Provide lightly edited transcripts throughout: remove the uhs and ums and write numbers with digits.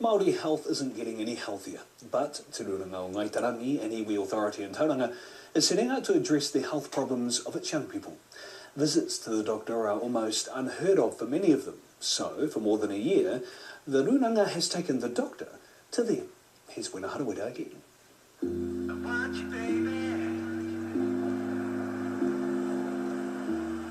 Maori Health isn't getting any healthier, but Te Runanga o Ngai Te Rangi and Iwi Authority in Tauranga is setting out to address the health problems of its young people. Visits to the doctor are almost unheard of for many of them, so for more than a year, the Runanga has taken the doctor to them. Here's Wena Harawira again.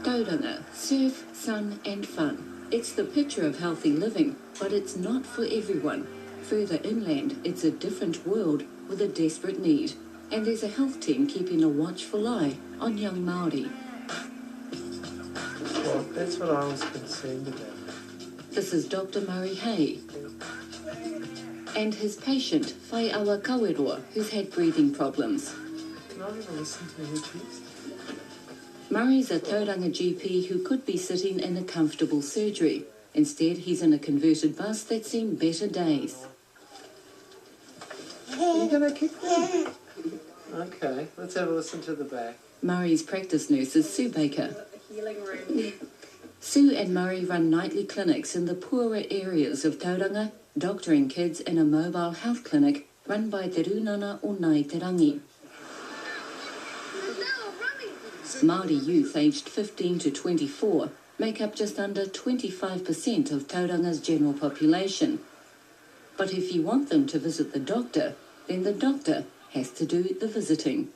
Tauranga, surf, sun and fun. It's the picture of healthy living, but it's not for everyone. Further inland, it's a different world with a desperate need. And there's a health team keeping a watchful eye on young Maori. Well, that's what I was concerned about. This is Dr. Maori Health and his patient, Whai Awa Kaweroa, who's had breathing problems. Can I have a listen to her chest? Murray's a Tauranga GP who could be sitting in a comfortable surgery. Instead, he's in a converted bus that's seen better days. Are you going to kick me? Okay, let's have a listen to the back. Murray's practice nurse is Sue Baker. Healing room. Sue and Murray run nightly clinics in the poorer areas of Tauranga, doctoring kids in a mobile health clinic run by Te Runanga o Ngai Te Rangi. Maori youth aged 15 to 24 make up just under 25% of Tauranga's general population. But if you want them to visit the doctor, then the doctor has to do the visiting.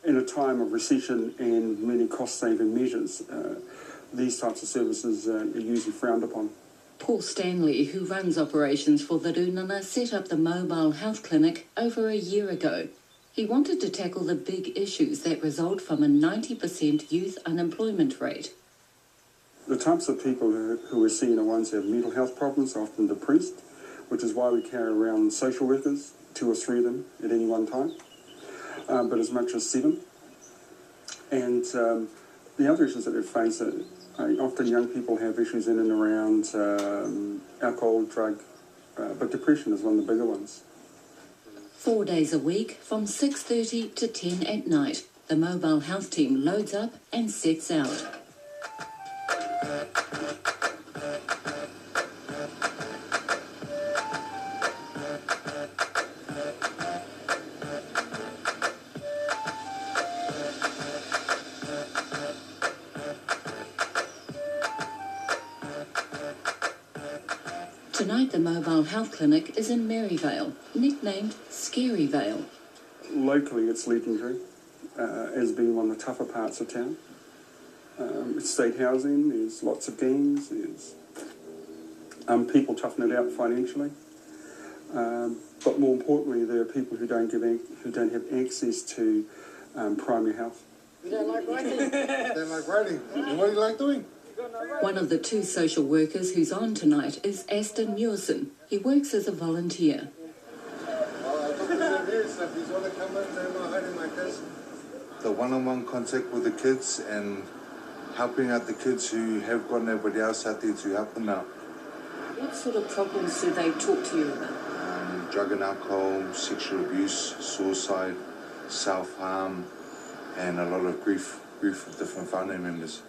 In a time of recession and many cost-saving measures, these types of services are usually frowned upon. Paul Stanley, who runs operations for the Runanga, set up the mobile health clinic over a year ago. He wanted to tackle the big issues that result from a 90% youth unemployment rate. The types of people who are seen are ones who have mental health problems, often depressed, which is why we carry around social workers, 2 or 3 of them at any one time, but as much as 7. And the other issues that they face are often young people have issues in and around alcohol, drug, but depression is one of the bigger ones. 4 days a week from 6:30 to 10 at night, the mobile health team loads up and sets out. Tonight the mobile health clinic is in Maryvale, nicknamed Scary Vale. Locally it's legendary as being one of the tougher parts of town. It's state housing, there's lots of gangs, there's people toughing it out financially. But more importantly, there are people who don't have access to primary health. You don't like writing? Don't like writing. And what do you like doing? One of the 2 social workers who's on tonight is Aston Mewson. He works as a volunteer. The one-on-one contact with the kids and helping out the kids who have got nobody else out there to help them out. What sort of problems do they talk to you about? Drug and alcohol, sexual abuse, suicide, self-harm, and a lot of grief of different family members.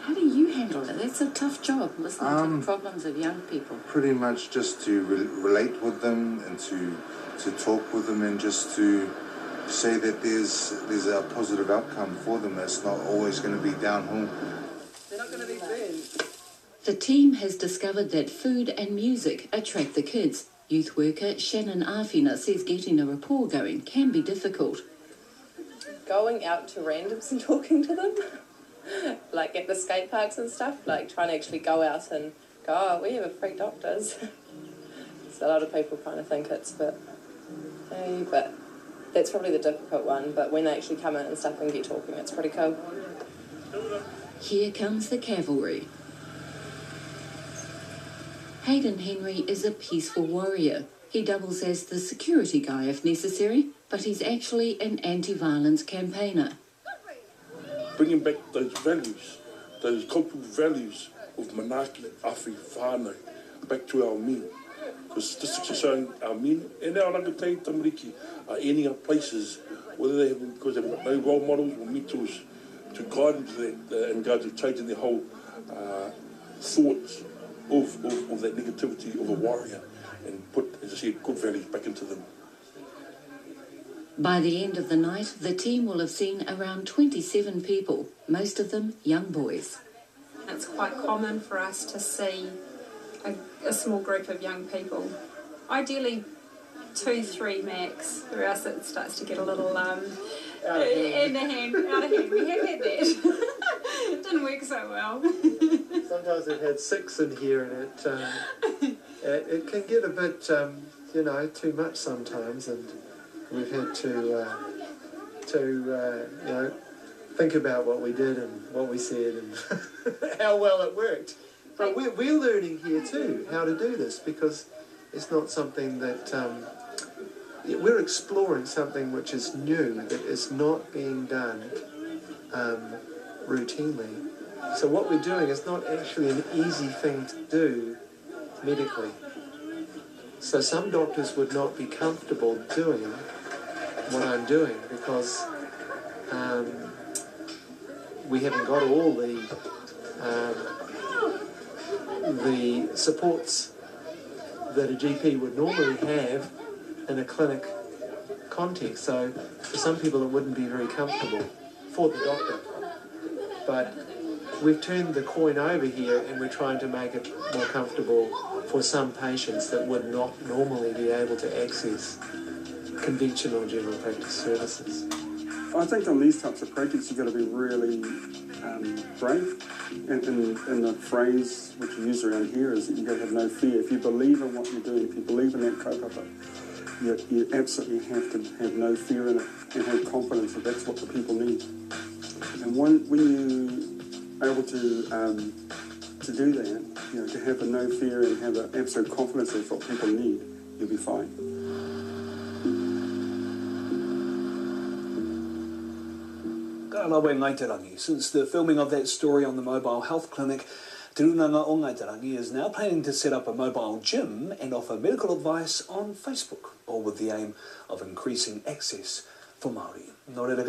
How do you handle it? That's a tough job, listening to the problems of young people. Pretty much just to relate with them and to talk with them and just to say that there's a positive outcome for them. It's not always going to be downhill. They're not going to be burned. The team has discovered that food and music attract the kids. Youth worker Shannon Afina says getting a rapport going can be difficult. Going out to randoms and talking to them, like at the skate parks and stuff, like trying to actually go out and go, oh, we have free doctors. So a lot of people kind of think it's a bit, hey, but that's probably the difficult one. But when they actually come in and stuff and get talking, it's pretty cool. Here comes the cavalry. Hayden Henry is a peaceful warrior. He doubles as the security guy if necessary, but he's actually an anti-violence campaigner. Bringing back those values, those cultural values of manaki, awhi, whānau, back to our men. Because statistics are showing our men and our rangatei tamariki are ending up places whether they have, because they've got no role models or mentors to guide them to that in regards to changing their whole thoughts of that negativity of a warrior and put, as I said, good values back into them. By the end of the night, the team will have seen around 27 people, most of them young boys. It's quite common for us to see a small group of young people, ideally 2, 3 max, or else it starts to get a little out of hand. We have had that. It didn't work so well. Sometimes we've had 6 in here, and it can get a bit, too much sometimes, and we've had to think about what we did and what we said and how well it worked. But we're learning here too how to do this, because it's not something that we're exploring something which is new, that is not being done routinely. So what we're doing is not actually an easy thing to do medically. So some doctors would not be comfortable doing what I'm doing because we haven't got all the supports that a GP would normally have in a clinic context. So for some people it wouldn't be very comfortable for the doctor. But we've turned the coin over here and we're trying to make it more comfortable for some patients that would not normally be able to access conventional general practice services. I think on these types of projects you've got to be really brave. And the phrase which you use around here is that you've got to have no fear. If you believe in what you're doing, if you believe in that kaupapa, you absolutely have to have no fear in it and have confidence that that's what the people need. And when you're able to do that, to have a no fear and have an absolute confidence that's what people need, you'll be fine. Ngai Te Rangi. Since the filming of that story on the mobile health clinic, Te Runanga o Ngai Te Rangi is now planning to set up a mobile gym and offer medical advice on Facebook, all with the aim of increasing access for Maori. Nō reira,